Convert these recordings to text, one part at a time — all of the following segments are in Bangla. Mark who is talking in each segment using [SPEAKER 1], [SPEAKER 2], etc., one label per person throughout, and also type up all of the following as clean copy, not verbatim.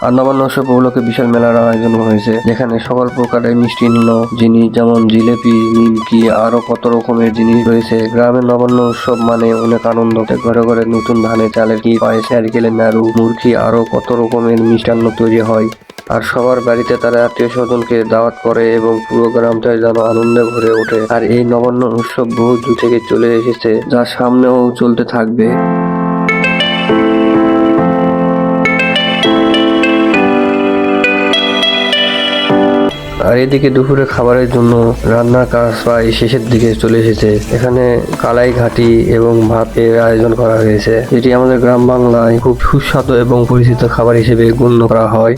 [SPEAKER 1] আর নবান্ন উৎসব উপলক্ষে বিশাল মেলার আয়োজন হয়েছে, যেখানে সকল প্রকারের মিষ্টিন্ন জিনিস যেমন জিলেপি, নিমকি আরো কত রকমের জিনিস রয়েছে। গ্রামের নবান্ন উৎসব মানে অনেক আনন্দ। ঘরে ঘরে নতুন ধানের চালের কি পায়েস, নারকেলের নাড়ু, মুরগি আরো কত রকমের মিষ্টান্ন তৈরি হয়। আর সবার বাড়িতে তারা আত্মীয় স্বজনকে দাওয়াত করে এবং পুরো গ্রামটা যেন আনন্দে ভরে ওঠে। আর এই নবান্ন উৎসব বহু দূর থেকে চলে এসেছে, যা সামনেও চলতে থাকবে। আর এদিকে দুপুরে খাবারের জন্য রান্নার কাজ প্রায় শেষের দিকে চলে এসেছে। এখানে কালাই ঘাটি এবং ভাতের আয়োজন করা হয়েছে, যেটি আমাদের গ্রাম বাংলায় খুব সুস্বাদু এবং পরিচিত খাবার হিসেবে গণ্য করা হয়।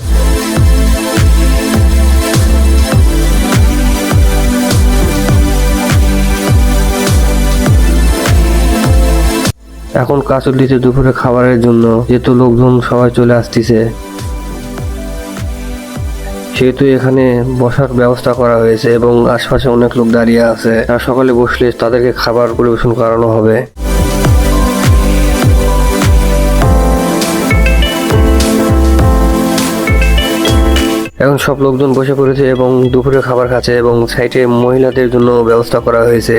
[SPEAKER 1] এখন কাঁচুলিতে দুপুরে খাবারের জন্য যেহেতু লোকজন সবাই চলে আসতেছে, সেহেতু এখানে বসার ব্যবস্থা করা হয়েছে এবং আশপাশে অনেক লোক দাঁড়িয়ে আছে। আর সকালে বসলে তাদেরকে খাবার পরিবেশন করানো হবে। এখন সব লোকজন বসে পড়েছে এবং দুপুরে খাবার খাচ্ছে এবং সাইডে মহিলাদের জন্য ব্যবস্থা করা হয়েছে।